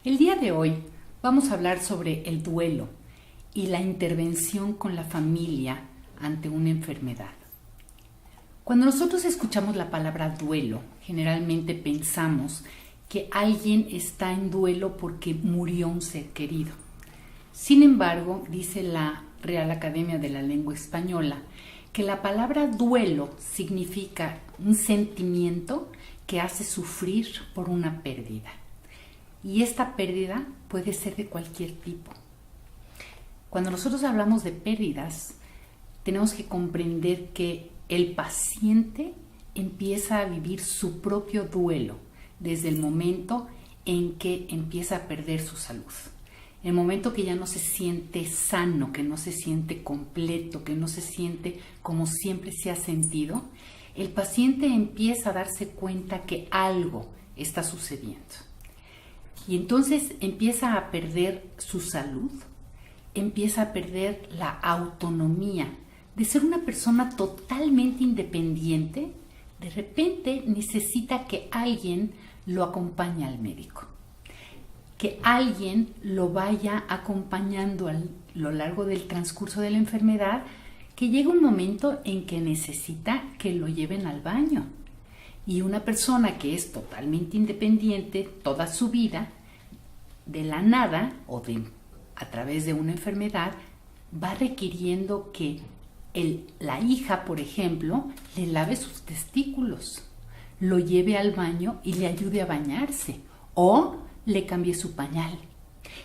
El día de hoy vamos a hablar sobre el duelo y la intervención con la familia ante una enfermedad. Cuando nosotros escuchamos la palabra duelo, generalmente pensamos que alguien está en duelo porque murió un ser querido. Sin embargo, dice la Real Academia de la Lengua Española que la palabra duelo significa un sentimiento que hace sufrir por una pérdida. Y esta pérdida puede ser de cualquier tipo. Cuando nosotros hablamos de pérdidas, tenemos que comprender que el paciente empieza a vivir su propio duelo desde el momento en que empieza a perder su salud. El momento que ya no se siente sano, que no se siente completo, que no se siente como siempre se ha sentido, el paciente empieza a darse cuenta que algo está sucediendo. Y entonces empieza a perder su salud, empieza a perder la autonomía de ser una persona totalmente independiente. De repente necesita que alguien lo acompañe al médico, que alguien lo vaya acompañando a lo largo del transcurso de la enfermedad, que llega un momento en que necesita que lo lleven al baño. Y una persona que es totalmente independiente toda su vida, de la nada o a través de una enfermedad, va requiriendo que la hija, por ejemplo, le lave sus testículos, lo lleve al baño y le ayude a bañarse o le cambie su pañal.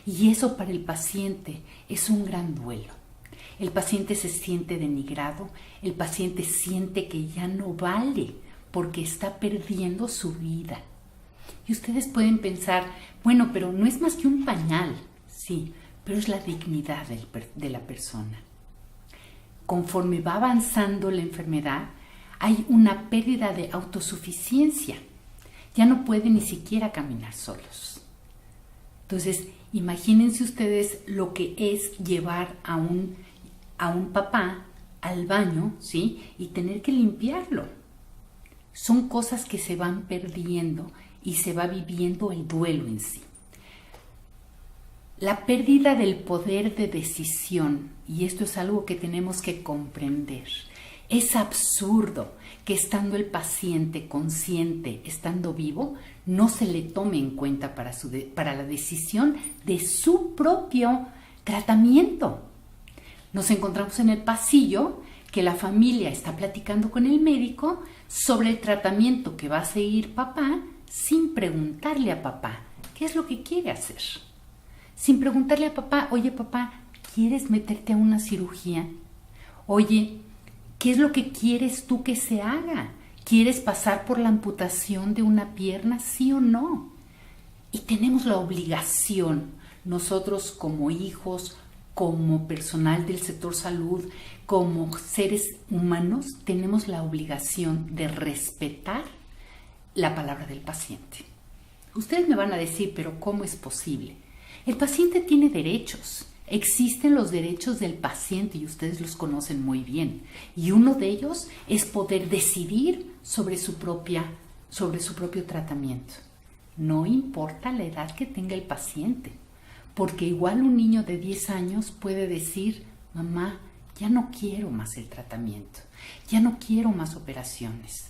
Y eso para el paciente es un gran duelo. El paciente se siente denigrado, el paciente siente que ya no vale porque está perdiendo su vida. Y ustedes pueden pensar, bueno, pero no es más que un pañal, sí, pero es la dignidad de la persona. Conforme va avanzando la enfermedad, hay una pérdida de autosuficiencia. Ya no pueden ni siquiera caminar solos. Entonces, imagínense ustedes lo que es llevar a un papá al baño, ¿sí? Y tener que limpiarlo. Son cosas que se van perdiendo y se va viviendo el duelo en sí. La pérdida del poder de decisión, y esto es algo que tenemos que comprender. Es absurdo que estando el paciente consciente, estando vivo, no se le tome en cuenta para la decisión de su propio tratamiento. Nos encontramos en el pasillo que la familia está platicando con el médico sobre el tratamiento que va a seguir papá sin preguntarle a papá qué es lo que quiere hacer. Sin preguntarle a papá, oye papá, ¿quieres meterte a una cirugía? Oye, ¿qué es lo que quieres tú que se haga? ¿Quieres pasar por la amputación de una pierna, sí o no? Y tenemos la obligación, nosotros como hijos, como personal del sector salud, como seres humanos, tenemos la obligación de respetar la palabra del paciente. Ustedes me van a decir, pero ¿cómo es posible? El paciente tiene derechos. Existen los derechos del paciente y ustedes los conocen muy bien. Y uno de ellos es poder decidir sobre su propio tratamiento. No importa la edad que tenga el paciente, porque igual un niño de 10 años puede decir, mamá, ya no quiero más el tratamiento, ya no quiero más operaciones.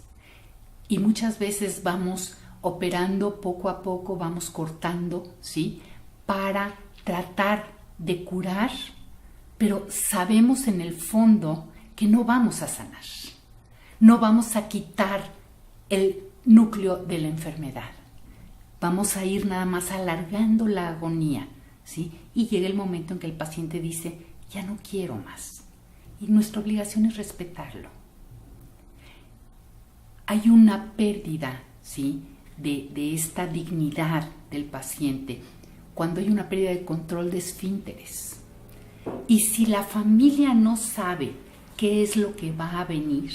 Y muchas veces vamos operando poco a poco, vamos cortando, ¿sí? Para tratar de curar, pero sabemos en el fondo que no vamos a sanar, no vamos a quitar el núcleo de la enfermedad, vamos a ir nada más alargando la agonía, ¿sí? Y llega el momento en que el paciente dice, ya no quiero más, y nuestra obligación es respetarlo. Hay una pérdida, ¿sí? de esta dignidad del paciente cuando hay una pérdida de control de esfínteres. Y si la familia no sabe qué es lo que va a venir,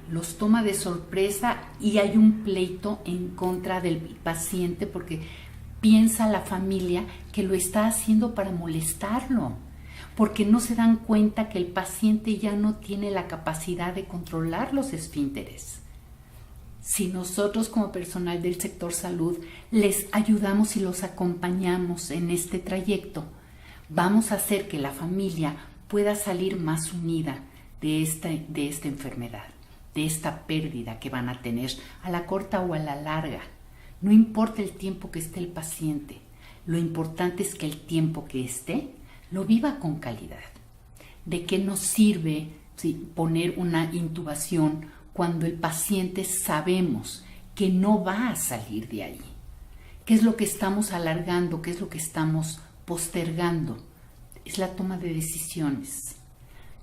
los toma de sorpresa y hay un pleito en contra del paciente porque piensa la familia que lo está haciendo para molestarlo, porque no se dan cuenta que el paciente ya no tiene la capacidad de controlar los esfínteres. Si nosotros como personal del sector salud les ayudamos y los acompañamos en este trayecto, vamos a hacer que la familia pueda salir más unida de esta enfermedad, de esta pérdida que van a tener a la corta o a la larga. No importa el tiempo que esté el paciente, lo importante es que el tiempo que esté lo viva con calidad. ¿De qué nos sirve poner una intubación cuando el paciente sabemos que no va a salir de ahí? ¿Qué es lo que estamos alargando? ¿Qué es lo que estamos postergando? Es la toma de decisiones.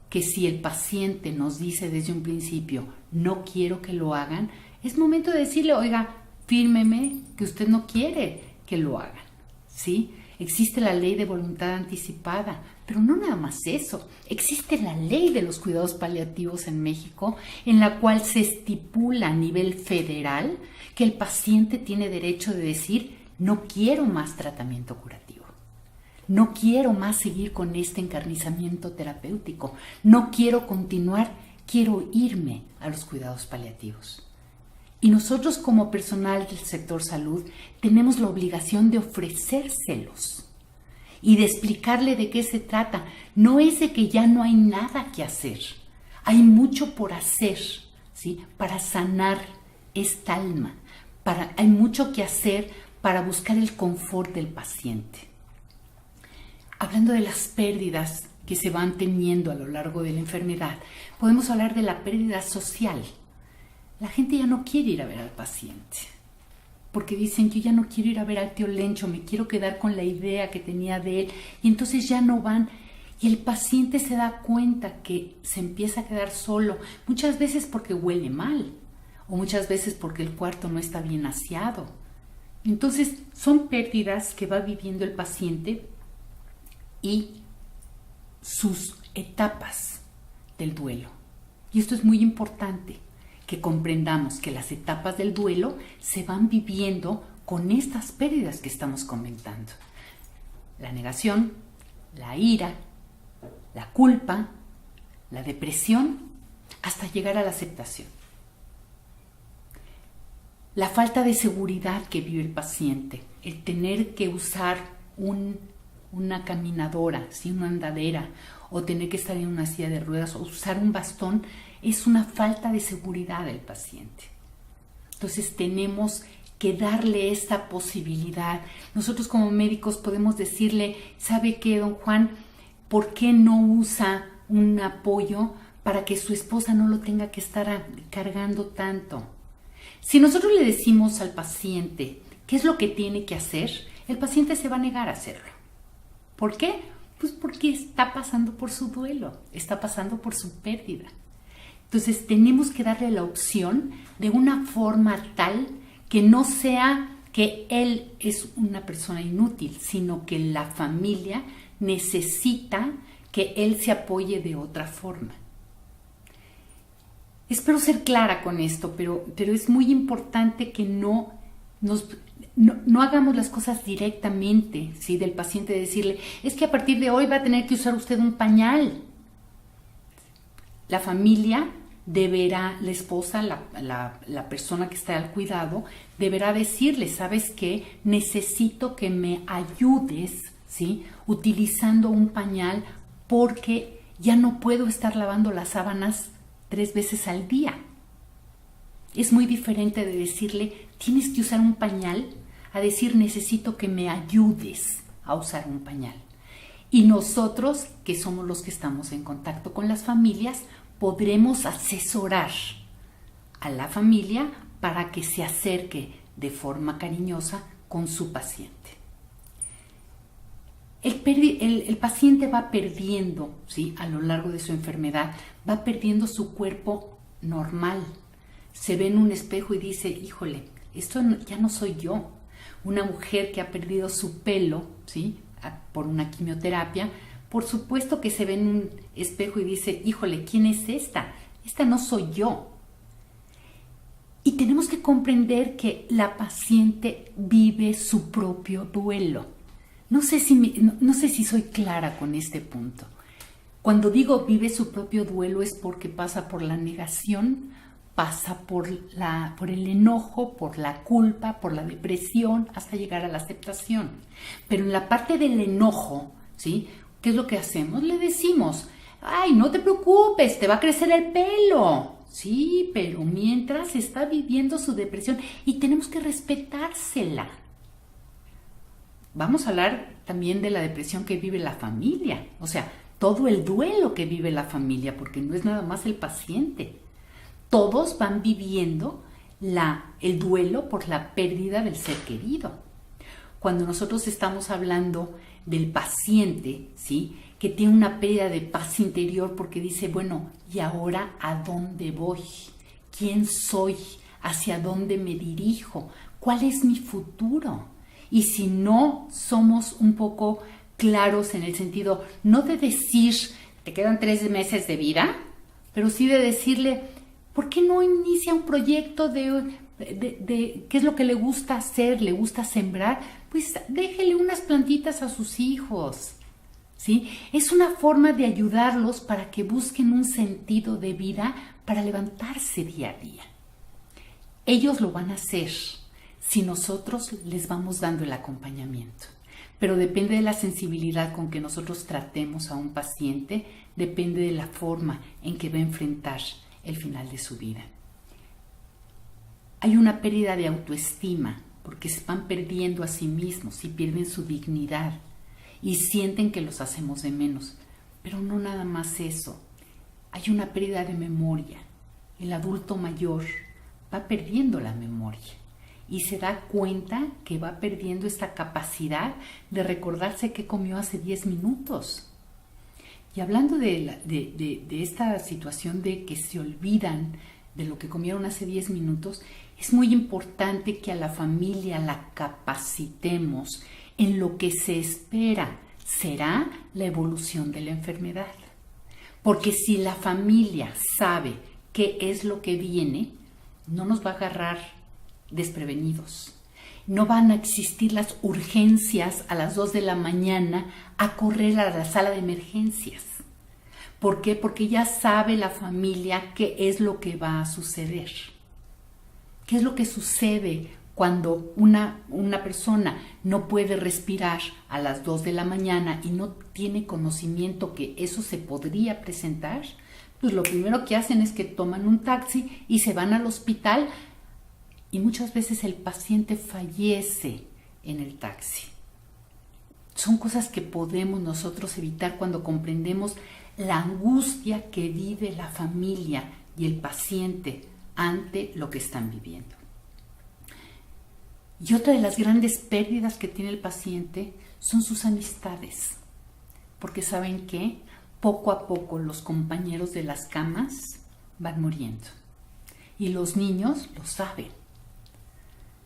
Que si el paciente nos dice desde un principio, no quiero que lo hagan, es momento de decirle, oiga, fírmeme que usted no quiere que lo hagan, ¿sí? Existe la ley de voluntad anticipada, pero no nada más eso. Existe la ley de los cuidados paliativos en México, en la cual se estipula a nivel federal que el paciente tiene derecho de decir, no quiero más tratamiento curativo. No quiero más seguir con este encarnizamiento terapéutico. No quiero continuar, quiero irme a los cuidados paliativos. Y nosotros como personal del sector salud tenemos la obligación de ofrecérselos y de explicarle de qué se trata. No es de que ya no hay nada que hacer. Hay mucho por hacer, ¿sí? Para sanar esta alma. Hay mucho que hacer para buscar el confort del paciente. Hablando de las pérdidas que se van teniendo a lo largo de la enfermedad, podemos hablar de la pérdida social. La gente ya no quiere ir a ver al paciente, porque dicen, yo ya no quiero ir a ver al tío Lencho, me quiero quedar con la idea que tenía de él, y entonces ya no van, y el paciente se da cuenta que se empieza a quedar solo, muchas veces porque huele mal, o muchas veces porque el cuarto no está bien aseado. Entonces son pérdidas que va viviendo el paciente y sus etapas del duelo. Y esto es muy importante, que comprendamos que las etapas del duelo se van viviendo con estas pérdidas que estamos comentando. La negación, la ira, la culpa, la depresión, hasta llegar a la aceptación. La falta de seguridad que vive el paciente, el tener que usar una caminadora, ¿sí? Una andadera, o tener que estar en una silla de ruedas o usar un bastón, es una falta de seguridad del paciente. Entonces tenemos que darle esta posibilidad. Nosotros como médicos podemos decirle, ¿sabe qué, don Juan? ¿Por qué no usa un apoyo para que su esposa no lo tenga que estar cargando tanto? Si nosotros le decimos al paciente qué es lo que tiene que hacer, el paciente se va a negar a hacerlo. ¿Por qué? Pues porque está pasando por su duelo, está pasando por su pérdida. Entonces tenemos que darle la opción de una forma tal que no sea que él es una persona inútil, sino que la familia necesita que él se apoye de otra forma. Espero ser clara con esto, pero es muy importante que no hagamos las cosas directamente, ¿sí? Del paciente, decirle, es que a partir de hoy va a tener que usar usted un pañal. La familia deberá, la esposa, la persona que está al cuidado, deberá decirle, ¿sabes qué? Necesito que me ayudes, ¿sí? Utilizando un pañal porque ya no puedo estar lavando las sábanas 3 veces al día. Es muy diferente de decirle, tienes que usar un pañal, a decir, necesito que me ayudes a usar un pañal. Y nosotros, que somos los que estamos en contacto con las familias, podremos asesorar a la familia para que se acerque de forma cariñosa con su paciente. El paciente va perdiendo, ¿sí? A lo largo de su enfermedad, va perdiendo su cuerpo normal. Se ve en un espejo y dice, híjole, esto ya no soy yo. Una mujer que ha perdido su pelo, ¿sí? Por una quimioterapia, por supuesto que se ve en un espejo y dice, híjole, ¿quién es esta? Esta no soy yo. Y tenemos que comprender que la paciente vive su propio duelo. No sé si soy clara con este punto. Cuando digo vive su propio duelo es porque pasa por la negación, pasa por el enojo, por la culpa, por la depresión, hasta llegar a la aceptación. Pero en la parte del enojo, ¿sí? ¿Qué es lo que hacemos? Le decimos, ay, no te preocupes, te va a crecer el pelo. Sí, pero mientras está viviendo su depresión y tenemos que respetársela. Vamos a hablar también de la depresión que vive la familia, o sea, todo el duelo que vive la familia, porque no es nada más el paciente. Todos van viviendo el duelo por la pérdida del ser querido. Cuando nosotros estamos hablando del paciente, ¿sí?, que tiene una pérdida de paz interior porque dice, bueno, ¿y ahora a dónde voy? ¿Quién soy? ¿Hacia dónde me dirijo? ¿Cuál es mi futuro? Y si no somos un poco claros en el sentido, no de decir, te quedan 3 meses de vida, pero sí de decirle, ¿por qué no inicia un proyecto de qué es lo que le gusta hacer, le gusta sembrar? Pues déjele unas plantitas a sus hijos, ¿sí? Es una forma de ayudarlos para que busquen un sentido de vida para levantarse día a día. Ellos lo van a hacer si nosotros les vamos dando el acompañamiento. Pero depende de la sensibilidad con que nosotros tratemos a un paciente, depende de la forma en que va a enfrentar el final de su vida. Hay una pérdida de autoestima porque se van perdiendo a sí mismos y pierden su dignidad y sienten que los hacemos de menos. Pero no nada más eso. Hay una pérdida de memoria. El adulto mayor va perdiendo la memoria y se da cuenta que va perdiendo esta capacidad de recordarse qué comió hace 10 minutos. Y hablando de esta situación de que se olvidan de lo que comieron hace 10 minutos, es muy importante que a la familia la capacitemos en lo que se espera será la evolución de la enfermedad. Porque si la familia sabe qué es lo que viene, no nos va a agarrar desprevenidos. No van a existir las urgencias a las 2 de la mañana a correr a la sala de emergencias. ¿Por qué? Porque ya sabe la familia qué es lo que va a suceder. ¿Qué es lo que sucede cuando una persona no puede respirar a las 2 de la mañana y no tiene conocimiento que eso se podría presentar? Pues lo primero que hacen es que toman un taxi y se van al hospital y muchas veces el paciente fallece en el taxi. Son cosas que podemos nosotros evitar cuando comprendemos la angustia que vive la familia y el paciente ante lo que están viviendo. Y otra de las grandes pérdidas que tiene el paciente son sus amistades, porque ¿saben qué? Poco a poco los compañeros de las camas van muriendo y los niños lo saben.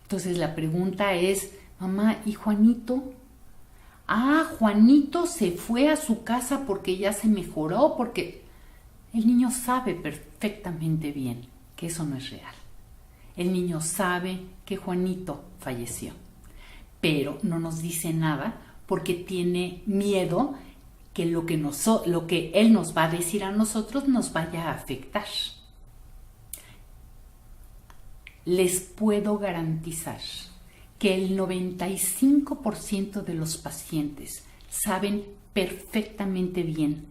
Entonces la pregunta es, mamá, ¿y Juanito? Ah, Juanito se fue a su casa porque ya se mejoró, porque el niño sabe perfectamente bien que eso no es real. El niño sabe que Juanito falleció, pero no nos dice nada porque tiene miedo que lo que él nos va a decir a nosotros nos vaya a afectar. Les puedo garantizar que el 95% de los pacientes saben perfectamente bien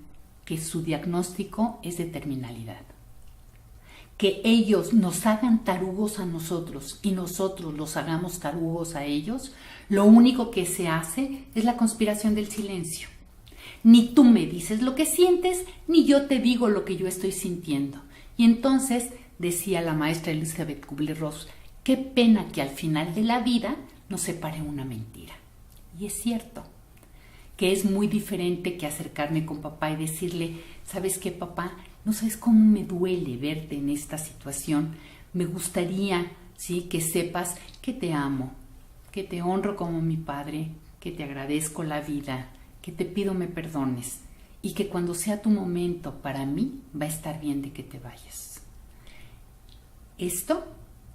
que su diagnóstico es de terminalidad. Que ellos nos hagan tarugos a nosotros y nosotros los hagamos tarugos a ellos, lo único que se hace es la conspiración del silencio. Ni tú me dices lo que sientes, ni yo te digo lo que yo estoy sintiendo. Y entonces, decía la maestra Elizabeth Kubler-Ross, qué pena que al final de la vida nos separe una mentira. Y es cierto, que es muy diferente que acercarme con papá y decirle, ¿sabes qué, papá? No sabes cómo me duele verte en esta situación. Me gustaría, ¿sí?, que sepas que te amo, que te honro como mi padre, que te agradezco la vida, que te pido me perdones y que cuando sea tu momento para mí va a estar bien de que te vayas. Esto,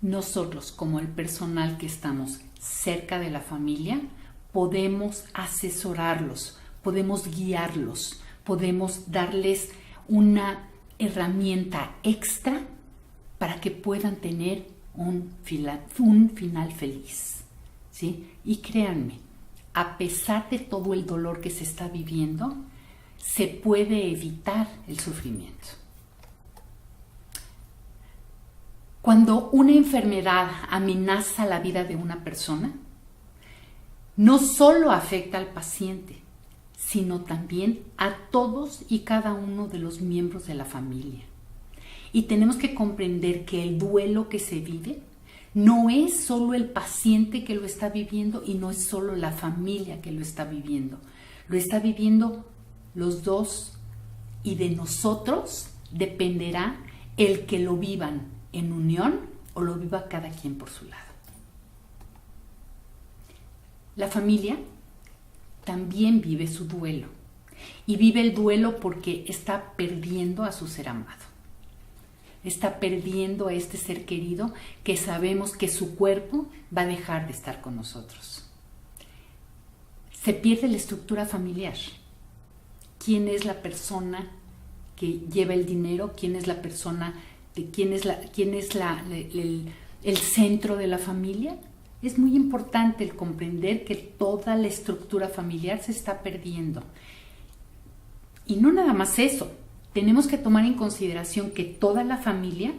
nosotros como el personal que estamos cerca de la familia, podemos asesorarlos, podemos guiarlos, podemos darles una herramienta extra para que puedan tener un final feliz, ¿sí? Y créanme, a pesar de todo el dolor que se está viviendo, se puede evitar el sufrimiento. Cuando una enfermedad amenaza la vida de una persona, no solo afecta al paciente, sino también a todos y cada uno de los miembros de la familia. Y tenemos que comprender que el duelo que se vive no es solo el paciente que lo está viviendo y no es solo la familia que lo está viviendo. Lo está viviendo los dos, y de nosotros dependerá el que lo vivan en unión o lo viva cada quien por su lado. La familia también vive su duelo, y vive el duelo porque está perdiendo a su ser amado. Está perdiendo a este ser querido que sabemos que su cuerpo va a dejar de estar con nosotros. Se pierde la estructura familiar. ¿Quién es la persona que lleva el dinero? ¿Quién es la persona? ¿Quién es el centro de la familia? Es muy importante el comprender que toda la estructura familiar se está perdiendo. Y no nada más eso. Tenemos que tomar en consideración que toda la familia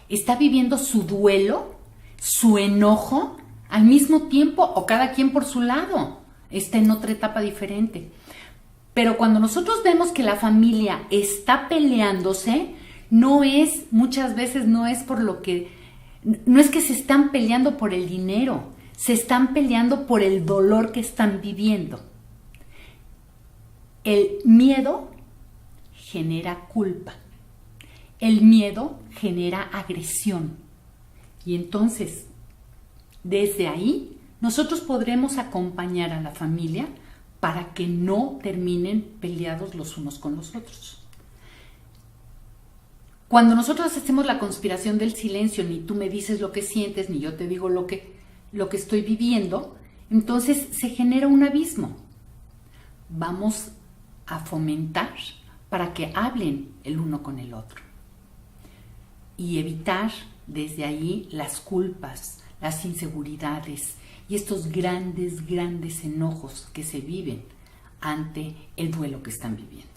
está viviendo su duelo, su enojo, al mismo tiempo, o cada quien por su lado. Está en otra etapa diferente. Pero cuando nosotros vemos que la familia está peleándose, muchas veces no es que se están peleando por el dinero, se están peleando por el dolor que están viviendo. El miedo genera culpa. El miedo genera agresión. Y entonces, desde ahí, nosotros podremos acompañar a la familia para que no terminen peleados los unos con los otros. Cuando nosotros hacemos la conspiración del silencio, ni tú me dices lo que sientes, ni yo te digo lo que estoy viviendo, entonces se genera un abismo. Vamos a fomentar para que hablen el uno con el otro y evitar desde ahí las culpas, las inseguridades y estos grandes enojos que se viven ante el duelo que están viviendo.